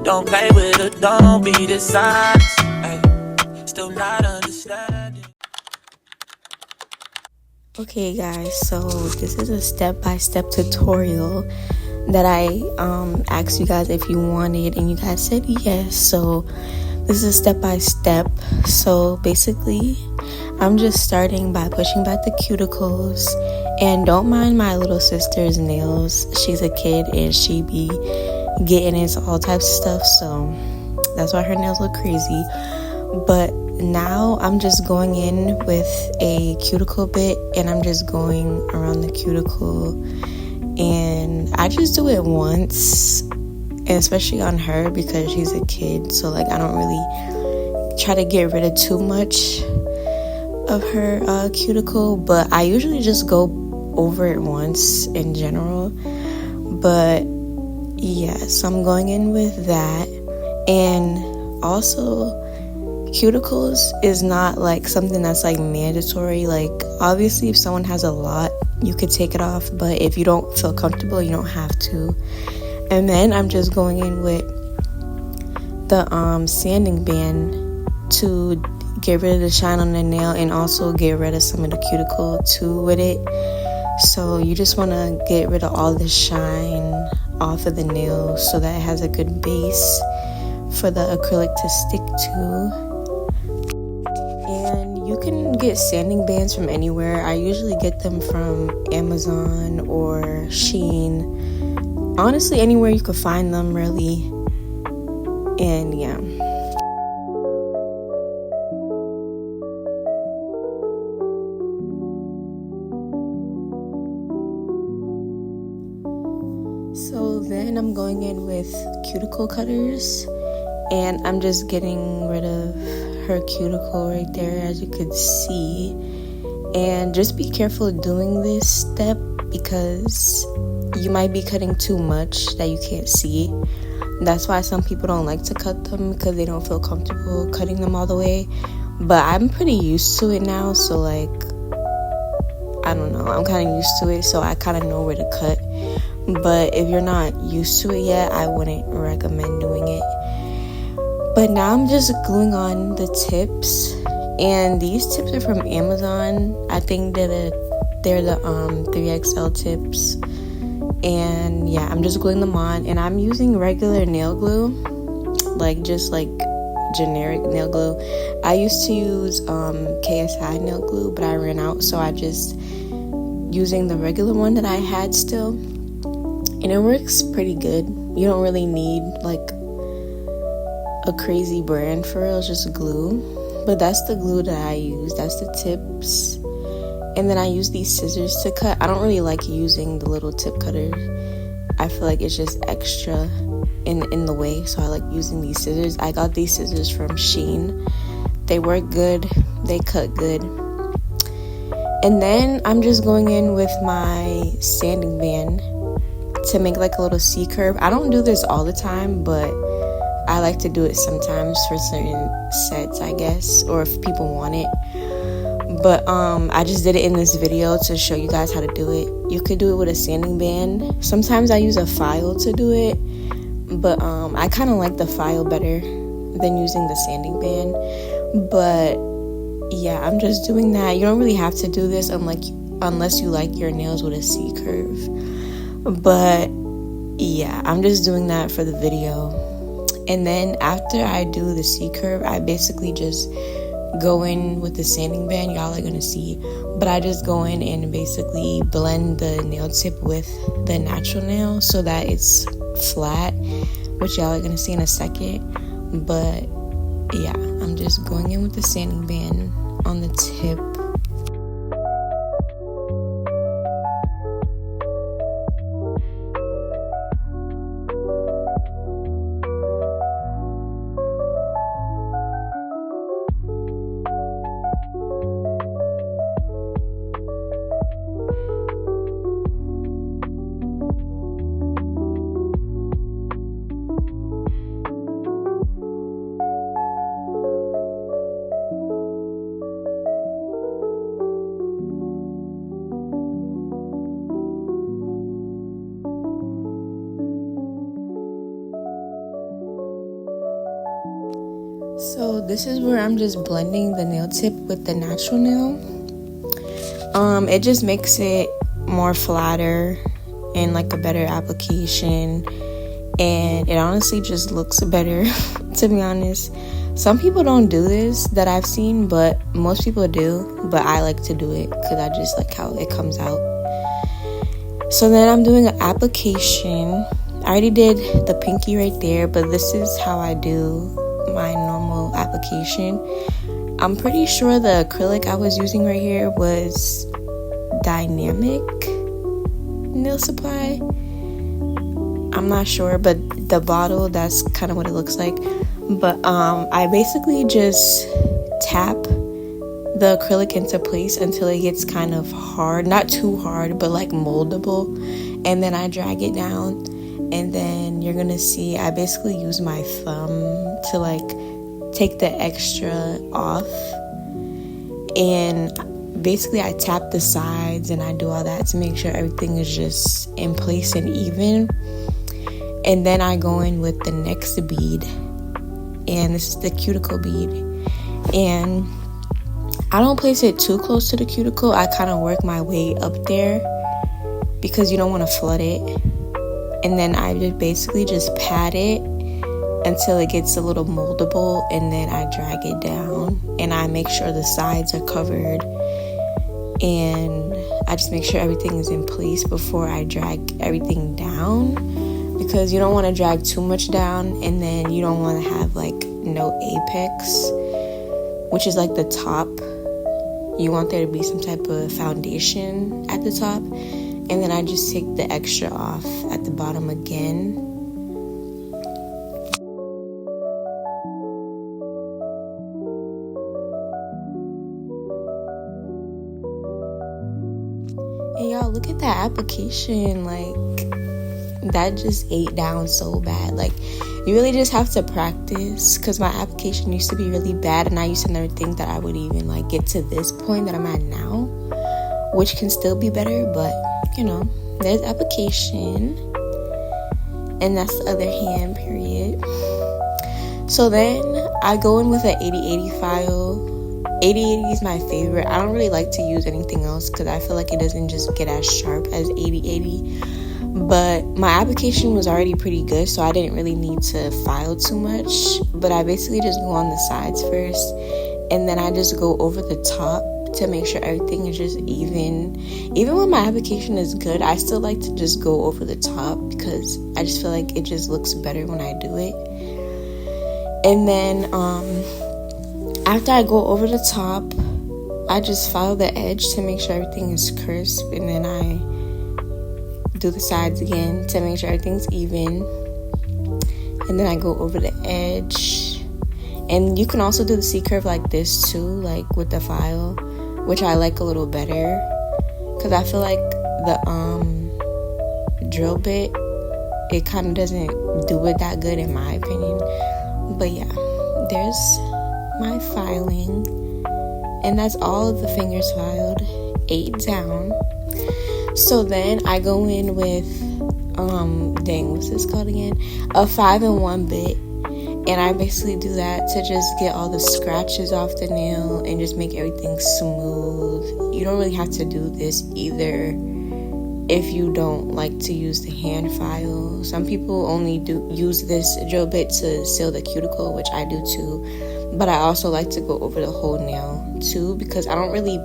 Don't play with it, don't be dishonest. Ay, still not understanding. Okay guys, so this is a step-by-step tutorial that I asked you guys if you wanted, and you guys said yes. So this is step-by-step. So basically I'm just starting by pushing back the cuticles, and don't mind my little sister's nails. She's a kid and she be getting into all types of stuff, so that's why her nails look crazy. But now I'm just going in with a cuticle bit, and I'm just going around the cuticle, and I just do it once, and especially on her because she's a kid, so like I don't really try to get rid of too much of her cuticle, but I usually just go over it once in general. But yeah, so I'm going in with that. And also, cuticles is not like something that's like mandatory. Like obviously if someone has a lot, you could take it off, but if you don't feel comfortable, you don't have to. And then I'm just going in with the sanding band to get rid of the shine on the nail, and also get rid of some of the cuticle too with it. So you just want to get rid of all the shine off of the nail so that it has a good base for the acrylic to stick to. And you can get sanding bands from anywhere. I usually get them from Amazon or Shein. Honestly, anywhere you could find them, really. And yeah. So then I'm going in with cuticle cutters, and I'm just getting rid of her cuticle right there, as you could see. And just be careful doing this step because you might be cutting too much that you can't see. That's why some people don't like to cut them, because they don't feel comfortable cutting them all the way. But I'm pretty used to it now, so like I don't know, I'm kind of used to it, so I kind of know where to cut. But if you're not used to it yet, I wouldn't recommend doing it. But now I'm just gluing on the tips, and these tips are from Amazon. I think they're the 3XL tips. And yeah, I'm just gluing them on, and I'm using regular nail glue, like just like generic nail glue. I used to use KSI nail glue, but I ran out, so I just using the regular one that I had still, and it works pretty good. You don't really need like a crazy brand for real, it's just glue. But that's the glue that I use, that's the tips. And then I use these scissors to cut. I don't really like using the little tip cutter. I feel like it's just extra in the way, so I like using these scissors. I got these scissors from Shein. They work good, they cut good. And then I'm just going in with my sanding band to make like a little C curve. I don't do this all the time, but I like to do it sometimes for certain sets, I guess, or if people want it. But I just did it in this video to show you guys how to do it. You could do it with a sanding band. Sometimes I use a file to do it, but I kind of like the file better than using the sanding band. But yeah, I'm just doing that. You don't really have to do this unless you like your nails with a C curve. But yeah, I'm just doing that for the video. And then after I do the C curve, I basically just go in with the sanding band. Y'all are gonna see, but I just go in and basically blend the nail tip with the natural nail so that it's flat, which y'all are gonna see in a second. But yeah, I'm just going in with the sanding band on the tip. So this is where I'm just blending the nail tip with the natural nail. It just makes it more flatter and like a better application, and it honestly just looks better to be honest. Some people don't do this that I've seen, but most people do, but I like to do it because I just like how it comes out. So then I'm doing an application. I already did the pinky right there, but this is how I do my normal application. I'm pretty sure the acrylic I was using right here was Dynamic Nail Supply. I'm not sure, but the bottle, that's kind of what it looks like. But I basically just tap the acrylic into place until it gets kind of hard, not too hard, but like moldable, and then I drag it down. And then you're gonna see I basically use my thumb to like take the extra off, and basically I tap the sides and I do all that to make sure everything is just in place and even. And then I go in with the next bead, and this is the cuticle bead, and I don't place it too close to the cuticle. I kind of work my way up there because you don't want to flood it. And then I just basically just pat it until it gets a little moldable, and then I drag it down, and I make sure the sides are covered, and I just make sure everything is in place before I drag everything down, because you don't want to drag too much down, and then you don't want to have like no apex, which is like the top. You want there to be some type of foundation at the top. And then I just take the extra off at the bottom again. And y'all, look at that application. Like, that just ate down so bad. Like, you really just have to practice, because my application used to be really bad, and I used to never think that I would even like get to this point that I'm at now, which can still be better, but you know, there's application, and that's the other hand, period. So then I go in with an 80/80 file. 80/80 is my favorite. I don't really like to use anything else because I feel like it doesn't just get as sharp as 80/80. But my application was already pretty good, so I didn't really need to file too much. But I basically just go on the sides first, and then I just go over the top to make sure everything is just even. Even when my application is good, I still like to just go over the top because I just feel like it just looks better when I do it. And then after I go over the top, I just file the edge to make sure everything is crisp, and then I do the sides again to make sure everything's even, and then I go over the edge. And you can also do the C-curve like this too, like with the file, which I like a little better because I feel like the drill bit, it kind of doesn't do it that good in my opinion. But yeah, there's my filing, and that's all of the fingers filed, 8 down. So then I go in with what's this called again, a 5-in-1 bit. And I basically do that to just get all the scratches off the nail and just make everything smooth. You don't really have to do this either if you don't like to use the hand file. Some people only use this drill bit to seal the cuticle, which I do too. But I also like to go over the whole nail too, because I don't really...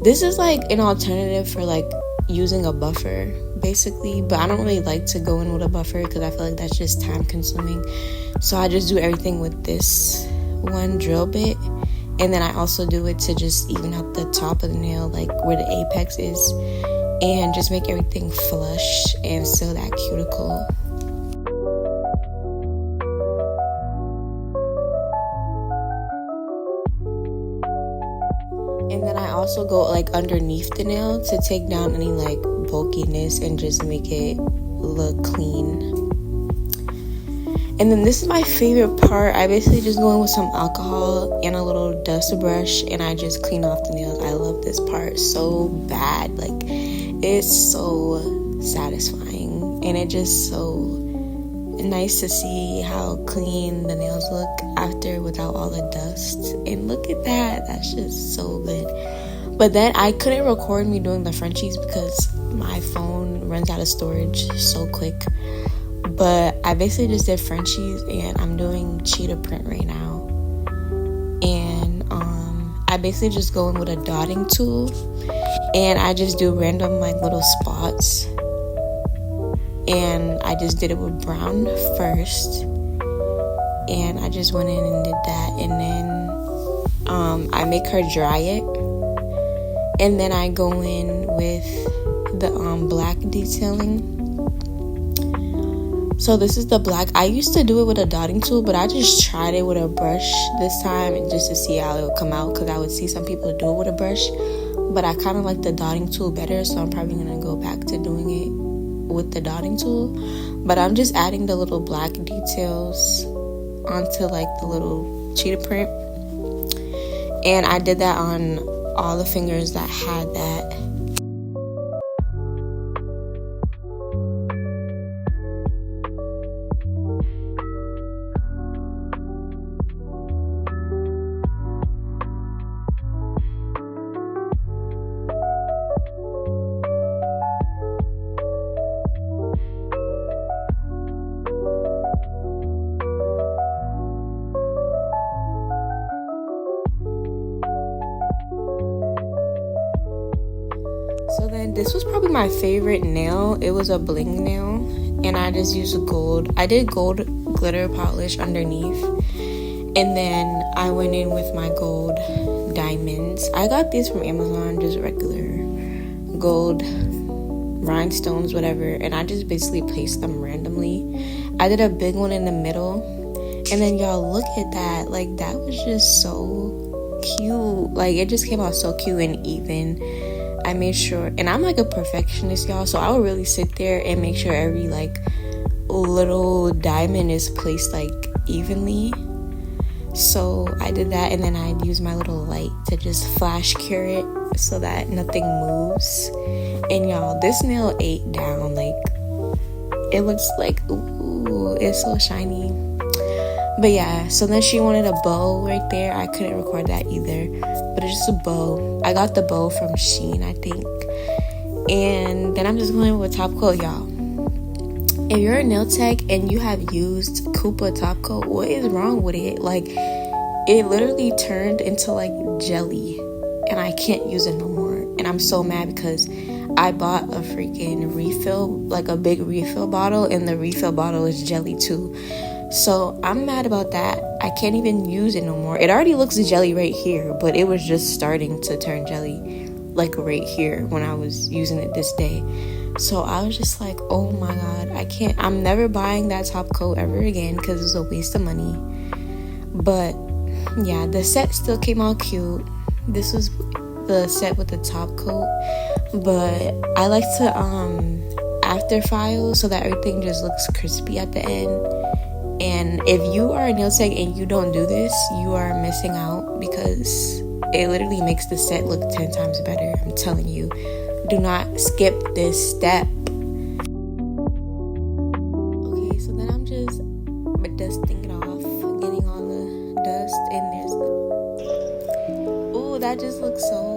This is like an alternative for like using a buffer basically, but I don't really like to go in with a buffer because I feel like that's just time consuming. So I just do everything with this one drill bit, and then I also do it to just even out the top of the nail, like where the apex is, and just make everything flush and seal that cuticle. And then I also go like underneath the nail to take down any like bulkiness and just make it look clean. And then this is my favorite part. I basically just go in with some alcohol and a little dust brush, and I just clean off the nails. I love this part so bad. Like, it's so satisfying, and it just so nice to see how clean the nails look after without all the dust. And look at that. That's just so good. But then I couldn't record me doing the Frenchies because my phone runs out of storage so quick. But I basically just did Frenchies, and I'm doing cheetah print right now. And I basically just go in with a dotting tool, and I just do random like little spots. And I just did it with brown first, and I just went in and did that. And then I make her dry it, and then I go in with the black detailing. So this is the black. I used to do it with a dotting tool, but I just tried it with a brush this time, and just to see how it would come out, because I would see some people do it with a brush, but I kind of like the dotting tool better, so I'm probably going to go back to doing it with the dotting tool. But I'm just adding the little black details onto like the little cheetah print, and I did that on all the fingers that had that. So then this was probably my favorite nail. It was a bling nail, and I just used gold. I did gold glitter polish underneath, and then I went in with my gold diamonds. I got these from Amazon, just regular gold rhinestones, whatever, and I just basically placed them randomly. I did a big one in the middle, and then y'all look at that. Like, that was just so cute. Like, it just came out so cute and even. I made sure, and I'm like a perfectionist, y'all, so I would really sit there and make sure every like little diamond is placed like evenly. So I did that, and then I'd use my little light to just flash cure it so that nothing moves. And y'all, this nail ate down. Like, it looks like, ooh, it's so shiny. But yeah, so then she wanted a bow right there. I couldn't record that either, but it's just a bow. I got the bow from Shein, I think. And then I'm just going with top coat, y'all. If you're a nail tech and you have used Koopa top coat, what is wrong with it? Like, it literally turned into like jelly, and I can't use it no more. And I'm so mad because I bought a freaking refill, like a big refill bottle, and the refill bottle is jelly too. So I'm mad about that. I can't even use it no more. It already looks jelly right here, but it was just starting to turn jelly like right here when I was using it this day. So I was just like, oh my god, I can't. I'm never buying that top coat ever again because it's a waste of money. But yeah, the set still came out cute. This was the set with the top coat, but I like to after file so that everything just looks crispy at the end. And if you are a nail tech and you don't do this, you are missing out, because it literally makes the set look 10 times better. I'm telling you, do not skip this step. Okay, so then I'm just dusting it off, getting all the dust, and there's, ooh, that just looks so